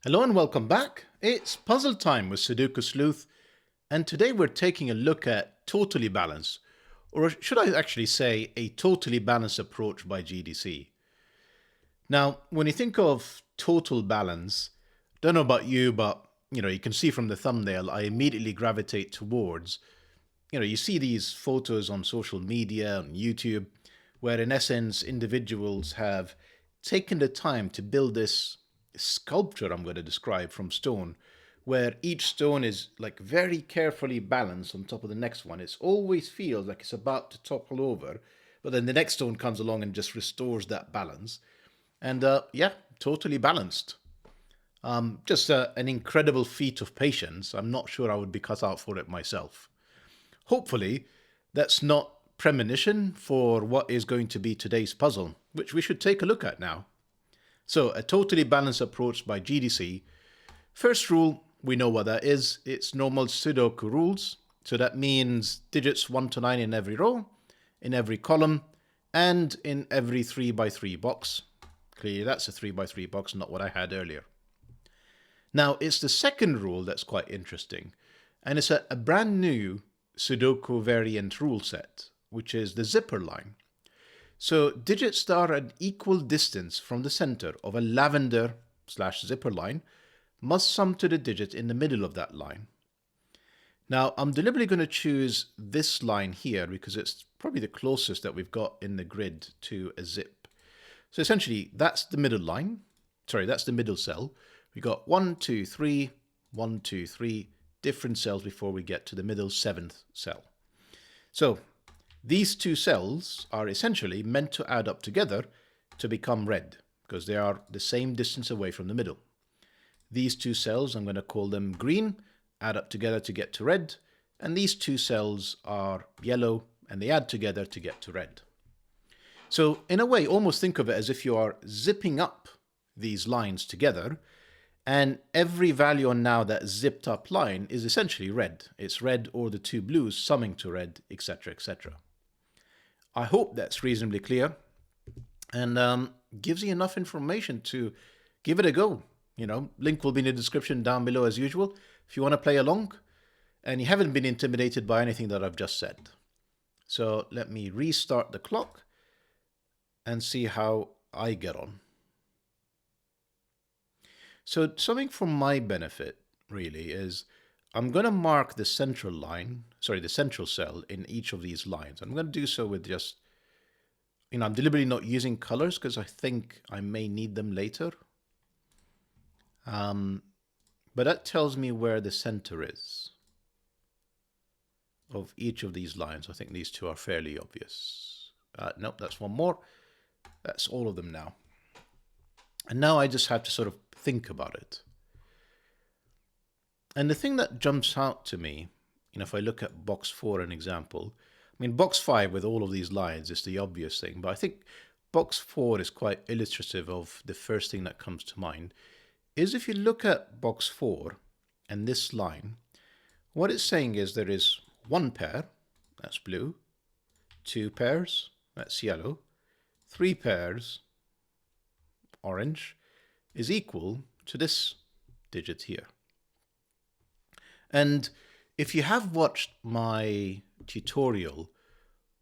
Hello and welcome back. It's puzzle time with Sudoku Sleuth, and today we're taking a look at totally balanced, or should I actually say a totally balanced approach by GDC. Now, when you think of total balance, don't know about you, but you can see from the thumbnail, I immediately gravitate towards, you see these photos on social media, on YouTube, where in essence individuals have taken the time to build this sculpture I'm going to describe from stone, where each stone is like very carefully balanced on top of the next one. It always feels like it's about to topple over, but then the next stone comes along and just restores that balance. And yeah, totally balanced. Just an incredible feat of patience. I'm not sure I would be cut out for it myself. Hopefully, that's not premonition for what is going to be today's puzzle, which we should take a look at now. So, a totally balanced approach by GDC. First rule, we know what that is. It's normal Sudoku rules. So that means digits 1 to 9 in every row, in every column, and in every 3x3 box. Clearly, that's a 3x3 box, not what I had earlier. Now, it's the second rule that's quite interesting. And it's a brand new Sudoku variant rule set, which is the zipper line. So digits that are at equal distance from the center of a lavender / zipper line must sum to the digit in the middle of that line. Now, I'm deliberately going to choose this line here because it's probably the closest that we've got in the grid to a zip. So essentially, that's the middle line. Sorry, that's the middle cell. We got 1, 2, 3, 1, 2, 3 different cells before we get to the middle 7th cell. So these two cells are essentially meant to add up together to become red because they are the same distance away from the middle. These two cells, I'm going to call them green, add up together to get to red, and these two cells are yellow and they add together to get to red. So in a way, almost think of it as if you are zipping up these lines together, and every value on now that zipped up line is essentially red. It's red or the two blues summing to red, etc., etc. I hope that's reasonably clear and gives you enough information to give it a go. Link will be in the description down below as usual if you want to play along and you haven't been intimidated by anything that I've just said. So let me restart the clock and see how I get on. So something for my benefit really is I'm going to mark the central line, the central cell in each of these lines. I'm going to do so with just, I'm deliberately not using colors because I think I may need them later. But that tells me where the center is of each of these lines. I think these two are fairly obvious. Nope, that's one more. That's all of them now. And now I just have to sort of think about it. And the thing that jumps out to me, if I look at box 4, an example, box 5 with all of these lines is the obvious thing, but I think box 4 is quite illustrative of the first thing that comes to mind, is if you look at box 4 and this line, what it's saying is there is one pair, that's blue, 2 pairs, that's yellow, 3 pairs, orange, is equal to this digit here. And if you have watched my tutorial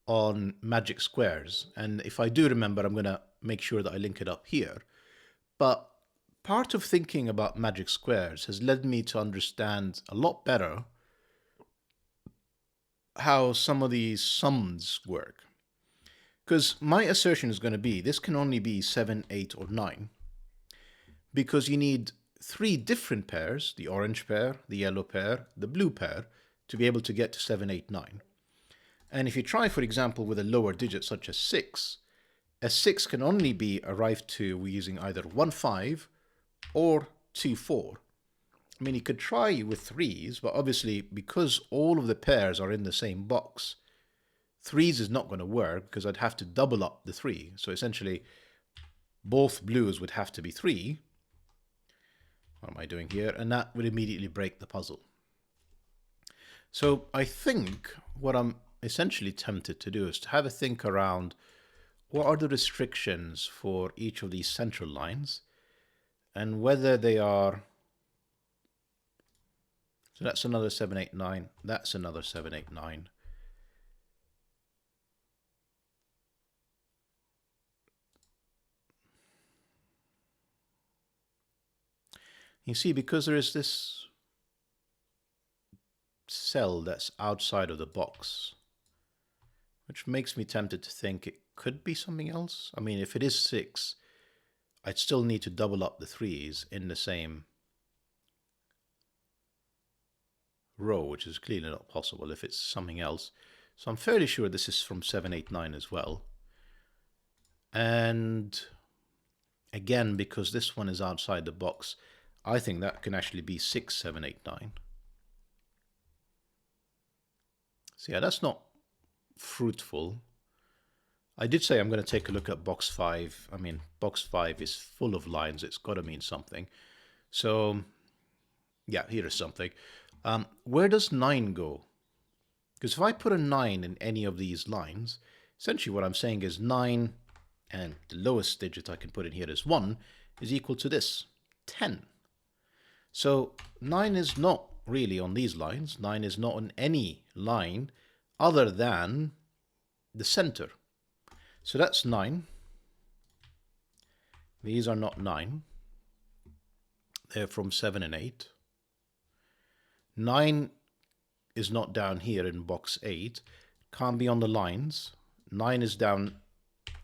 on magic squares, and if I do remember, I'm going to make sure that I link it up here, but part of thinking about magic squares has led me to understand a lot better how some of these sums work. Because my assertion is going to be this can only be 7, 8, or 9, because you need 3 different pairs, the orange pair, the yellow pair, the blue pair, to be able to get to 7, 8, 9. And if you try, for example, with a lower digit such as 6, a 6 can only be arrived to using either 1, 5 or 2, 4. You could try with 3s, but obviously because all of the pairs are in the same box, 3s is not going to work because I'd have to double up the 3. So essentially, both blues would have to be 3. What am I doing here? And that would immediately break the puzzle. So I think what I'm essentially tempted to do is to have a think around what are the restrictions for each of these central lines and whether they are So that's another 7, 8, 9. That's another 7, 8, 9. You see, because there is this cell that's outside of the box, which makes me tempted to think it could be something else. I mean, if it is 6, I'd still need to double up the 3's in the same row, which is clearly not possible if it's something else. So I'm fairly sure this is from 7, 8, 9 as well. And again, because this one is outside the box, I think that can actually be 6, 7, 8, 9. So yeah, that's not fruitful. I did say I'm going to take a look at box 5. I mean, box 5 is full of lines. It's got to mean something. So yeah, here is something. Where does 9 go? Because if I put a 9 in any of these lines, essentially what I'm saying is 9, and the lowest digit I can put in here is 1, is equal to this, 10. So 9 is not really on these lines. 9 is not on any line other than the center. So that's 9. These are not 9. They're from 7 and 8. 9 is not down here in box 8. Can't be on the lines. 9 is down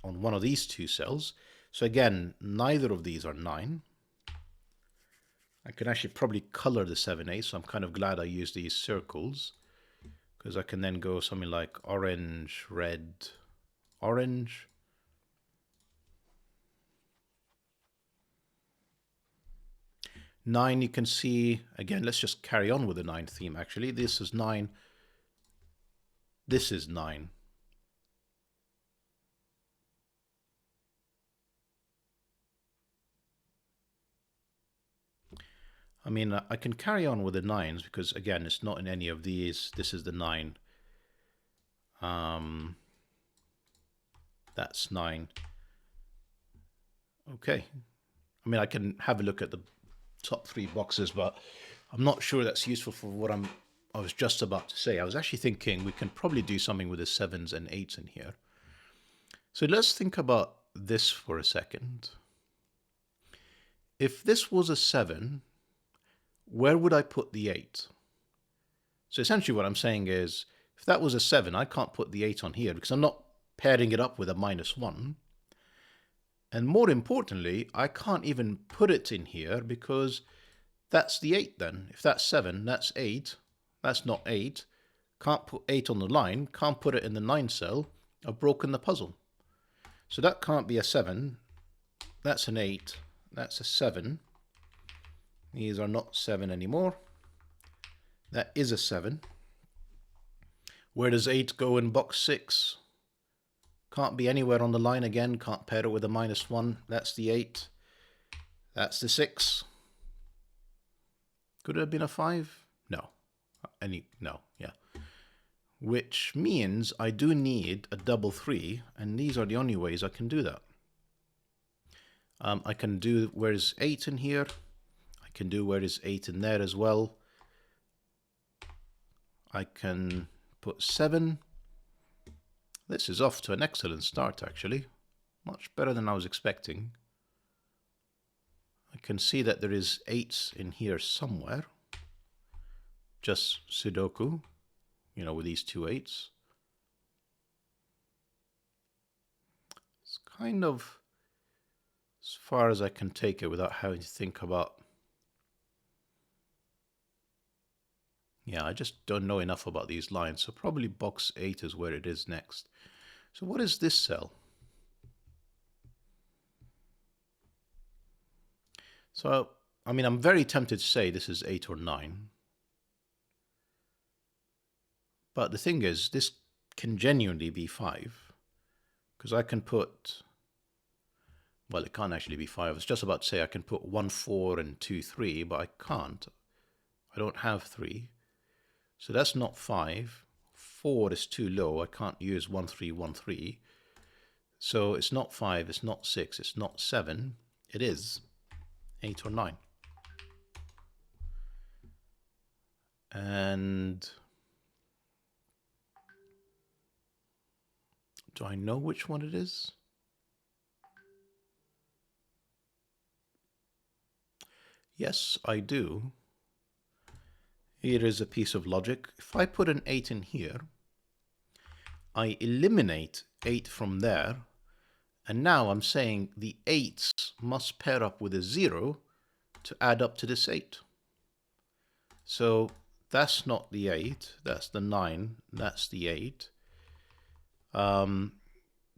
on one of these two cells. So again, neither of these are 9. I can actually probably color the 7A, so I'm kind of glad I used these circles, because I can then go something like orange, red, orange. Nine, you can see, again, let's just carry on with the 9 theme actually. This is 9. This is 9. I mean, I can carry on with the 9s because, again, it's not in any of these. This is the 9. That's 9. Okay. I mean, I can have a look at the top 3 boxes, but I'm not sure that's useful for what I was just about to say. I was actually thinking we can probably do something with the 7s and 8s in here. So let's think about this for a second. If this was a 7, where would I put the 8? So essentially what I'm saying is, if that was a 7, I can't put the 8 on here because I'm not pairing it up with a -1. And more importantly, I can't even put it in here because that's the 8 then. If that's 7, that's 8. That's not 8. Can't put 8 on the line. Can't put it in the 9 cell. I've broken the puzzle. So that can't be a 7. That's an 8. That's a 7. These are not 7 anymore. That is a 7. Where does 8 go in box 6? Can't be anywhere on the line again. Can't pair it with a -1. That's the 8. That's the 6. Could it have been a 5? No. No, yeah. Which means I do need a double 3, and these are the only ways I can do that. I can do where is 8 in here. I can do where is 8 in there as well. I can put 7. This is off to an excellent start, actually. Much better than I was expecting. I can see that there is 8s in here somewhere. Just Sudoku, you know, with these 2 8s. It's kind of as far as I can take it without having to think about... Yeah, I just don't know enough about these lines, so probably box 8 is where it is next. So what is this cell? So, I mean, I'm very tempted to say this is 8 or 9. But the thing is, this can genuinely be 5. Because I can put... Well, it can't actually be 5. I was just about to say I can put 1, 4 and 2, 3, but I can't. I don't have 3. So that's not 5. 4 is too low. I can't use 1, 3, 1, 3. So it's not 5, it's not 6, it's not 7. It is 8 or 9. And do I know which one it is? Yes, I do. Here is a piece of logic. If I put an 8 in here, I eliminate 8 from there, and now I'm saying the 8s must pair up with a 0 to add up to this 8. So that's not the 8, that's the 9, that's the 8.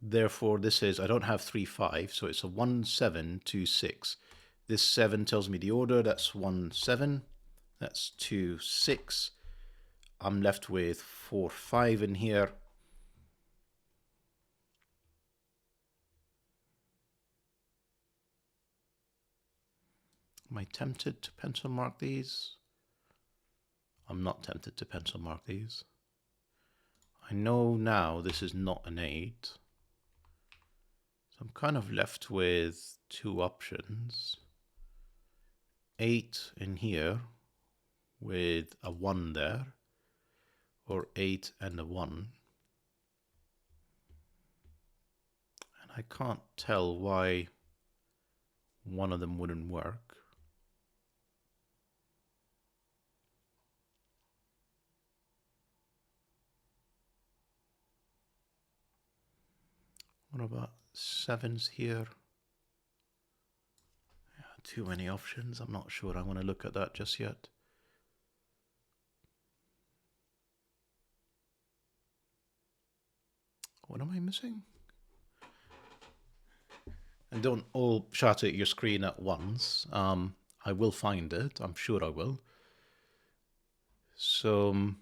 Therefore, this is, I don't have 3, 5, so it's a 1, 7, 2, 6. This 7 tells me the order, that's 1, 7, that's 2, 6. I'm left with 4, 5 in here. Am I tempted to pencil mark these? I'm not tempted to pencil mark these. I know now this is not an 8. So I'm kind of left with two options. 8 in here with a 1 there, or 8 and a 1. And I can't tell why one of them wouldn't work. What about 7s here? Yeah, too many options. I'm not sure I want to look at that just yet. What am I missing? And don't all shout at your screen at once. I will find it. I'm sure I will. So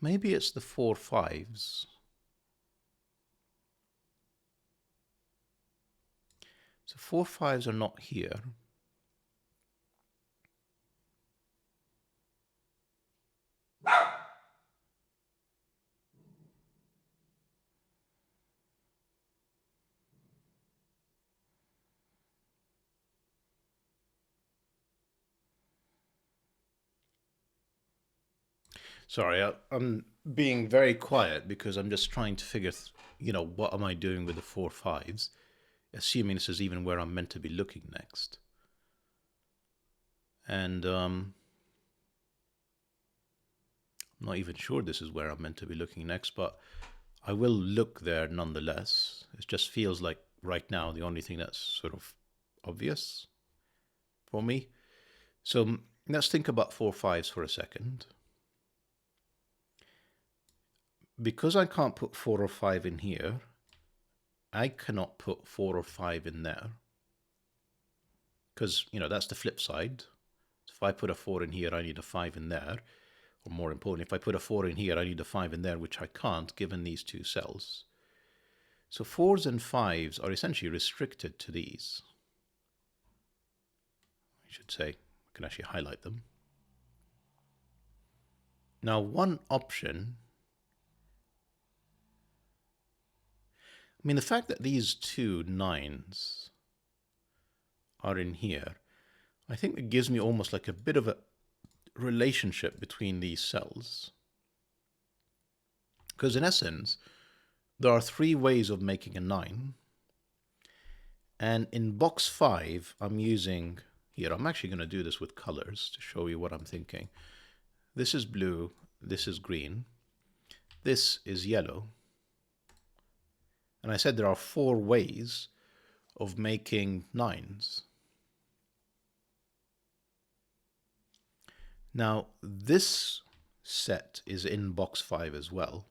maybe it's the 4 5s. So 4 5s are not here. Sorry, I'm being very quiet because I'm just trying to figure, what am I doing with the 4 5s, assuming this is even where I'm meant to be looking next. And I'm not even sure this is where I'm meant to be looking next, but I will look there nonetheless. It just feels like right now the only thing that's sort of obvious for me. So let's think about 4 5s for a second. Because I can't put 4 or 5 in here, I cannot put 4 or 5 in there. Because, that's the flip side. So if I put a 4 in here, I need a 5 in there. Or more important, if I put a 4 in here, I need a 5 in there, which I can't given these two cells. So 4s and 5s are essentially restricted to these. I should say, I can actually highlight them. Now, one option, the fact that these two 9s are in here, I think it gives me almost like a bit of a relationship between these cells. Because in essence, there are 3 ways of making a 9. And in box 5, I'm using, here, I'm actually going to do this with colors to show you what I'm thinking. This is blue, this is green, this is yellow. And I said there are 4 ways of making 9s. Now, this set is in box 5 as well.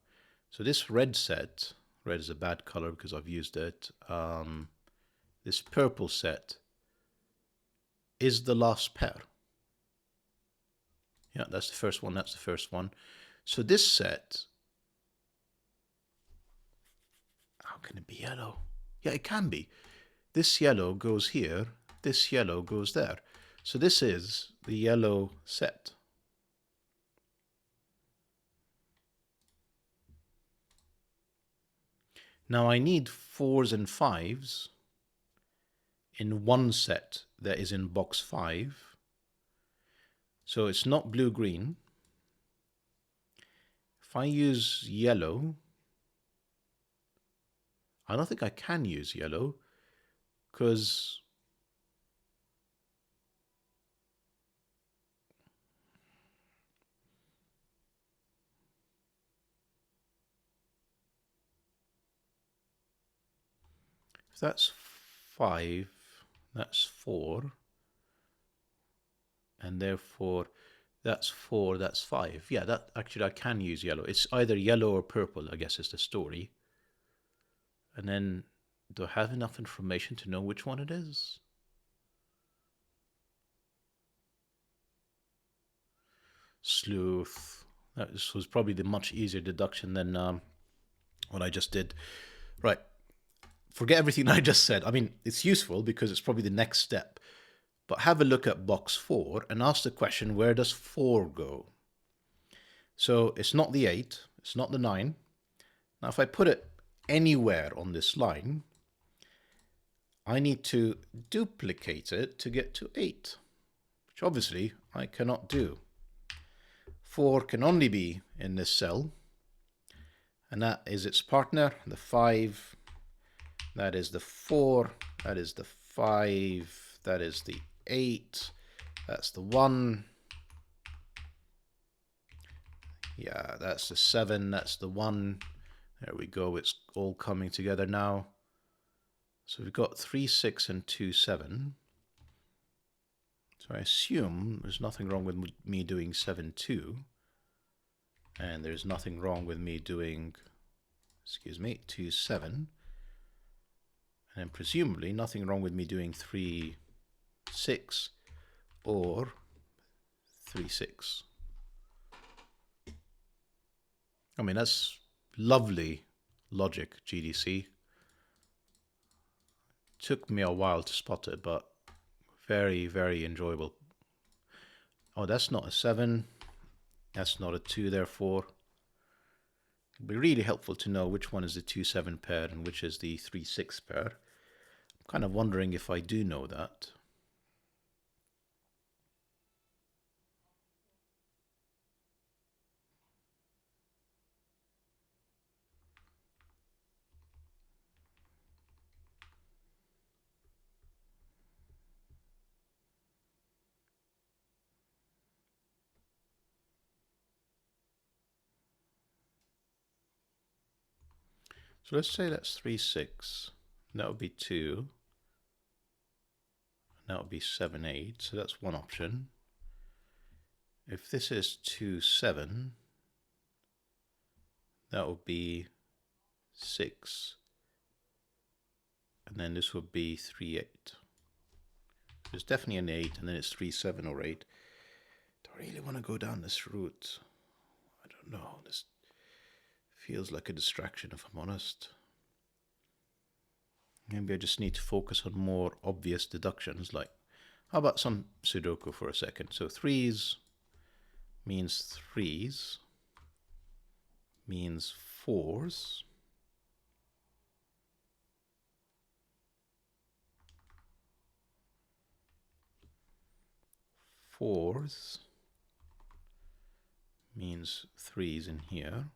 So this red set, red is a bad color because I've used it. This purple set is the last pair. Yeah, that's the first one, that's the first one. So this set, how can it be yellow? Yeah, it can be. This yellow goes here, this yellow goes there. So this is the yellow set. Now I need 4s and 5s in one set that is in box 5. So it's not blue-green. If I use yellow, I don't think I can use yellow because if that's 5, that's 4, and therefore that's 4, that's 5. Yeah, that actually I can use yellow. It's either yellow or purple, I guess is the story. And then, do I have enough information to know which one it is? Sleuth. This was probably the much easier deduction than what I just did. Right. Forget everything I just said. I mean, it's useful because it's probably the next step. But have a look at box 4 and ask the question, where does 4 go? So it's not the 8, it's not the 9. Now if I put it anywhere on this line, I need to duplicate it to get to 8, which obviously I cannot do. 4 can only be in this cell, and that is its partner, the 5, that is the 4, that is the 5, that is the 8, that's the 1, yeah, that's the 7, that's the 1, there we go, it's all coming together now. So we've got 3, 6, and 2, 7. So I assume there's nothing wrong with me doing 7, 2. And there's nothing wrong with me doing, 2, 7. And then presumably nothing wrong with me doing 3, 6 or 3, 6. I mean, that's lovely logic, GDC. Took me a while to spot it, but very, very enjoyable. Oh, that's not a 7. That's not a 2, therefore. It'd be really helpful to know which one is the 2, 7 pair and which is the 3, 6 pair. I'm kind of wondering if I do know that. So let's say that's 3, 6. That would be 2. And that would be 7, 8. So that's one option. If this is 2, 7, that would be 6. And then this would be 3, 8. There's definitely an 8, and then it's 3, 7, or 8. Do I really want to go down this route? I don't know. This feels like a distraction, if I'm honest. Maybe I just need to focus on more obvious deductions, like, how about some Sudoku for a second? So 3s means 3s, means 4s. Fours means 3s in here.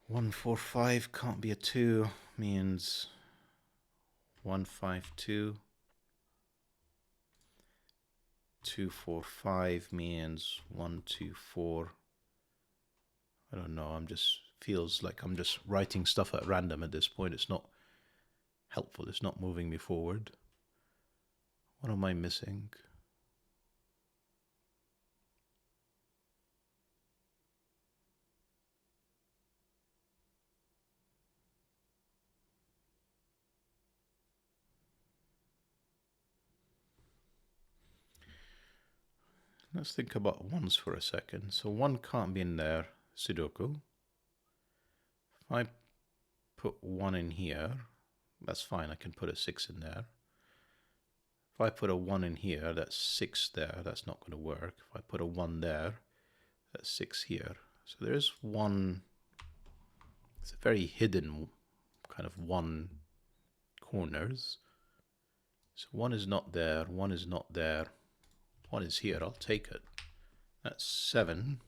One, 4, 5 can't be a 2, means 1, 5, 2. 2, 4, 5 means 1, 2, 4. I don't know, feels like I'm just writing stuff at random at this point. It's not helpful, it's not moving me forward. What am I missing? Let's think about ones for a second. So 1 can't be in there, Sudoku. If I put 1 in here, that's fine, I can put a 6 in there. If I put a 1 in here, that's 6 there, that's not going to work. If I put a 1 there, that's 6 here. So there's one, it's a very hidden kind of 1 corners. So 1 is not there, 1 is not there, 1 is here, I'll take it. That's 7.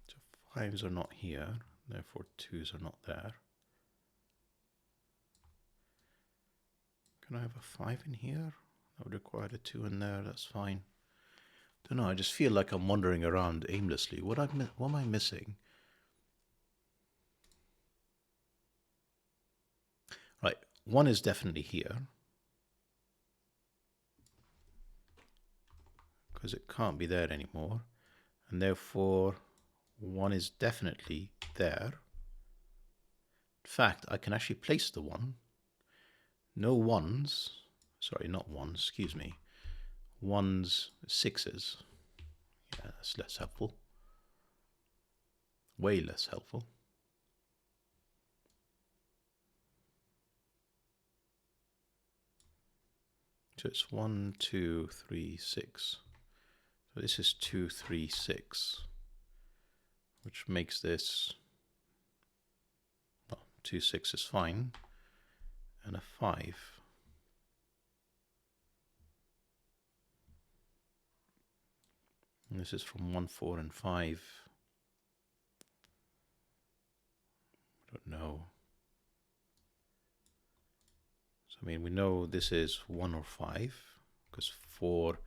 So 5s are not here, therefore 2s are not there. Can I have a 5 in here? That would require a 2 in there, that's fine. Don't know, I just feel like I'm wandering around aimlessly. What am I missing? Right, 1 is definitely here. Because it can't be there anymore. And therefore, 1 is definitely there. In fact, I can actually place the 1. No 1s. Sorry, not 1s, excuse me. 1s, 6s. Yeah, that's less helpful. Way less helpful. So it's 1, 2, 3, 6. So this is 2, 3, 6. Which makes this, well, 2, 6 is fine. And a 5. And this is from 1, 4, and 5. I don't know. So, I mean, we know this is 1 or 5, because 4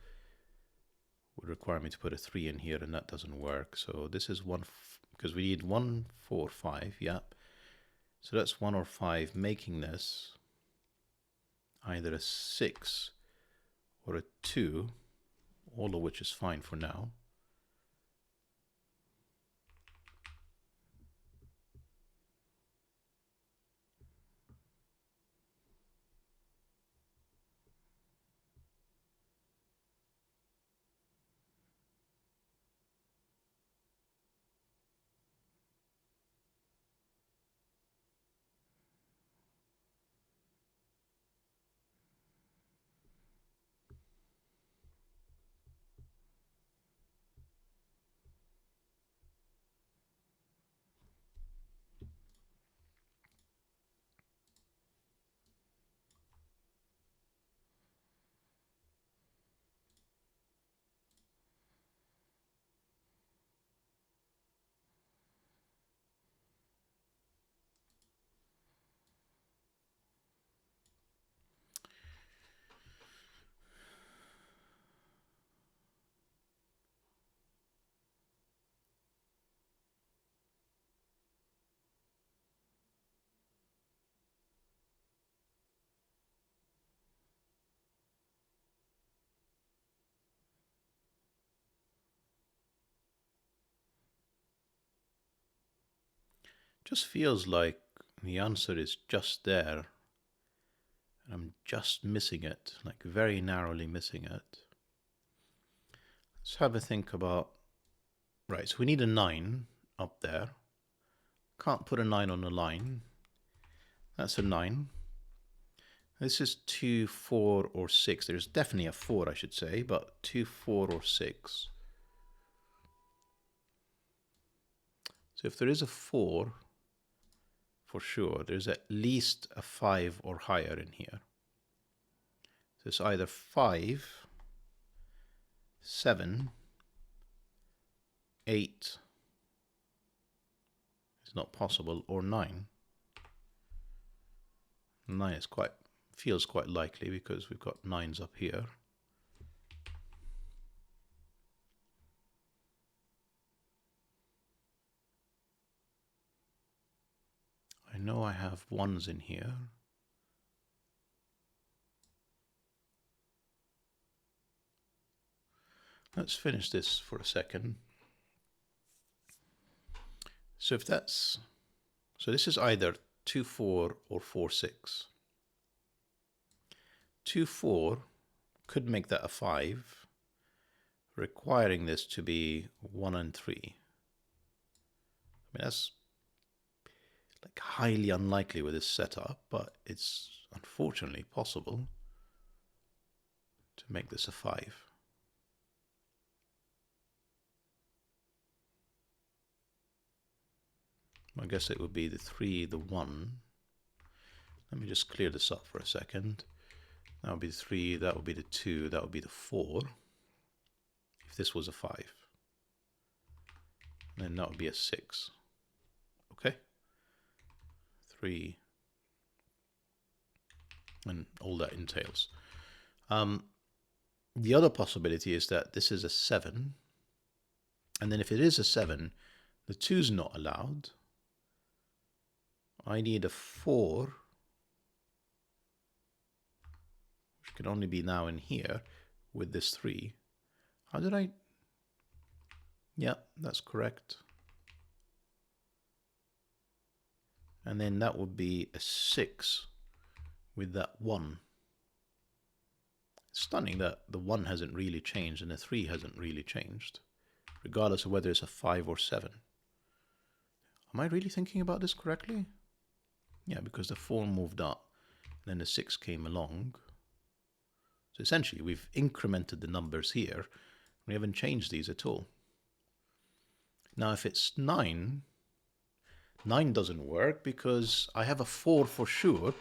would require me to put a 3 in here, and that doesn't work. So this is 1, because we need 1, 4, 5, yep. So that's 1 or 5, making this either a 6 or a 2, all of which is fine for now. Just feels like the answer is just there. And I'm just missing it, like very narrowly missing it. Let's have a think about, right, so we need a 9 up there. Can't put a 9 on the line. That's a 9. This is 2, 4, or 6. There's definitely a 4, I should say, but 2, 4, or 6. So if there is a 4, for sure, there's at least a 5 or higher in here. So it's either 5, 7, 8, it's not possible, or 9. 9 is feels quite likely because we've got 9s up here. I know I have 1s in here. Let's finish this for a second. So if that's, so this is either 2, 4 or 4, 6. 2, 4 could make that a 5, requiring this to be 1 and 3. I mean, that's like highly unlikely with this setup, but it's unfortunately possible to make this a 5. I guess it would be the 3, the 1. Let me just clear this up for a second. That would be the 3, that would be the 2, that would be the 4. If this was a 5. And then that would be a 6. Okay? 3. And all that entails. The other possibility is that this is a 7. And then if it is a 7, the 2's not allowed. I need a 4, which can only be now in here with this 3. How did I? Yeah, that's correct. And then that would be a 6 with that 1. It's stunning that the 1 hasn't really changed and the 3 hasn't really changed, regardless of whether it's a 5 or 7. Am I really thinking about this correctly? Yeah, because the 4 moved up, and then the 6 came along. So essentially, we've incremented the numbers here. We haven't changed these at all. Now, if it's 9, 9 doesn't work because I have a 4 for sure,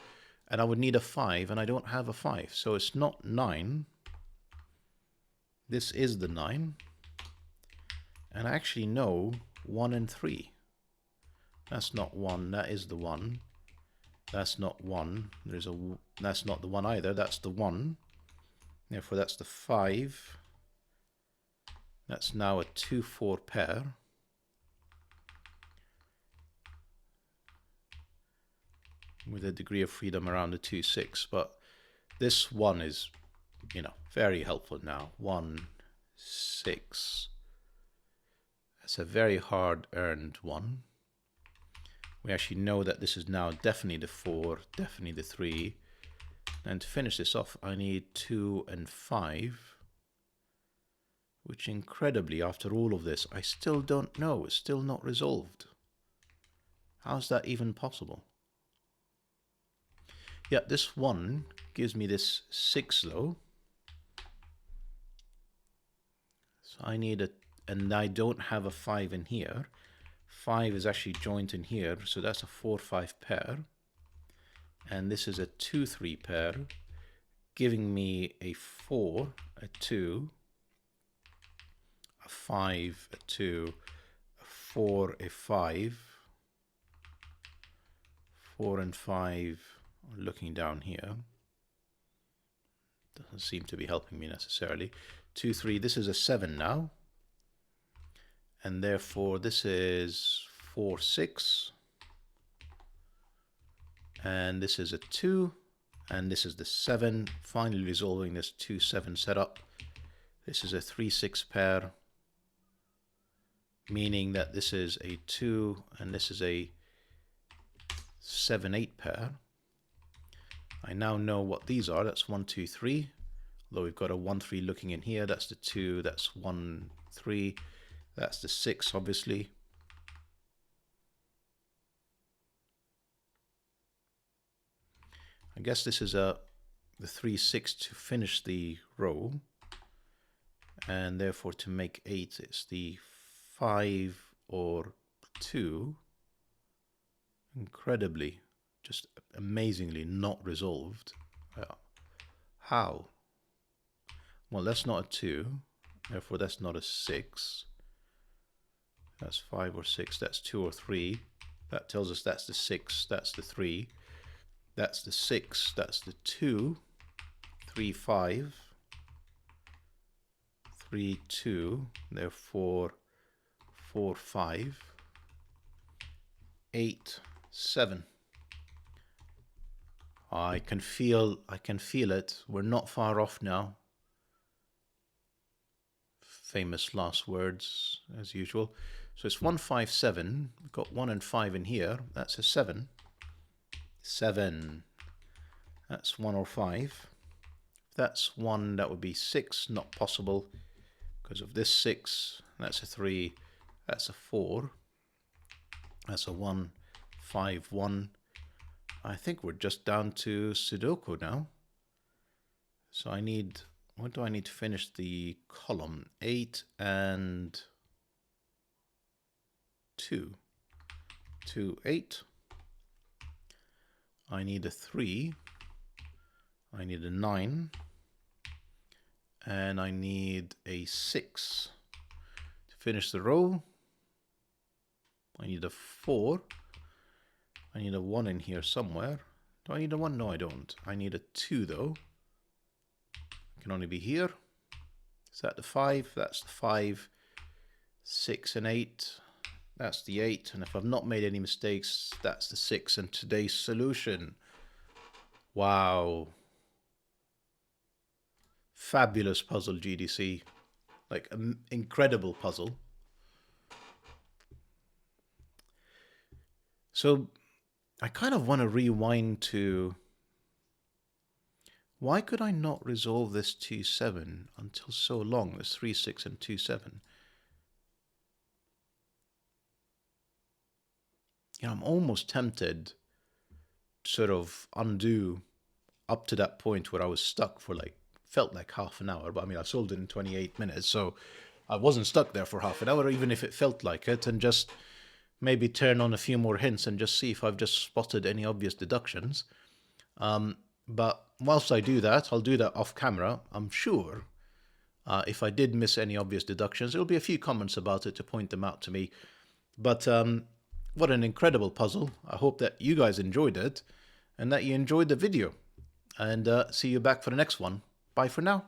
and I would need a 5, and I don't have a 5. So it's not 9. This is the 9. And I actually know 1 and 3. That's not 1, that is the 1. That's not 1. That's not the 1 either. That's the 1. Therefore, that's the 5. That's now a 2-4 pair. With a degree of freedom around the 2-6. But this 1 is, very helpful now. 1, 6. That's a very hard-earned 1. We actually know that this is now definitely the 4, definitely the 3. And to finish this off, I need 2 and 5. Which incredibly, after all of this, I still don't know. It's still not resolved. How's that even possible? Yeah, this 1 gives me this 6 though. So I need and I don't have a 5 in here. 5 is actually joined in here, so that's a 4-5 pair. And this is a 2-3 pair, giving me a 4, a 2, a 5, a 2, a 4, a 5, 4 and 5, looking down here. Doesn't seem to be helping me necessarily. 2, 3, this is a 7 now. And therefore this is 4, 6. And this is a 2. And this is the 7. Finally resolving this 2-7 setup. This is a 3-6 pair. Meaning that this is a 2 and this is a 7-8 pair. I now know what these are. That's 1, 2, 3. Although we've got a 1, 3 looking in here. That's the 2. That's 1, 3. That's the 6, obviously. I guess this is the 3-6 to finish the row. And therefore to make 8, it's the 5 or 2. Incredibly, just amazingly not resolved. How? Well, that's not a 2. Therefore, that's not a 6. That's 5 or 6. That's 2 or 3. That tells us that's the 6. That's the 3. That's the 6. That's the 2. 3, 5. 3, 2. Therefore, 4, 5. 8, 7. I can feel it. We're not far off now. Famous last words, as usual. So it's 1, 5, 7. We've got 1 and 5 in here. That's a 7. 7. That's 1 or 5. If that's 1, that would be 6. Not possible, because of this 6, that's a 3, that's a 4, that's a 1, 5, 1. I think we're just down to Sudoku now. So I need, what do I need to finish the column? 8 and 2. 2, 8. I need a 3. I need a 9. And I need a 6 to finish the row. I need a 4. I need a 1 in here somewhere. Do I need a 1? No, I don't. I need a 2 though. It can only be here. Is that the 5? That's the 5. 6 and 8. That's the 8. And if I've not made any mistakes, that's the 6. And today's solution. Wow. Fabulous puzzle, GDC. Like an incredible puzzle. So I kind of want to rewind to, why could I not resolve this 2-7 until so long, this 3-6 and 2-7? Yeah, I'm almost tempted to sort of undo up to that point where I was stuck for like, felt like half an hour, but I mean, I solved it in 28 minutes, so I wasn't stuck there for half an hour, even if it felt like it, and just maybe turn on a few more hints and just see if I've just spotted any obvious deductions. But whilst I do that, I'll do that off camera. I'm sure if I did miss any obvious deductions, there'll be a few comments about it to point them out to me. But what an incredible puzzle. I hope that you guys enjoyed it and that you enjoyed the video. And see you back for the next one. Bye for now.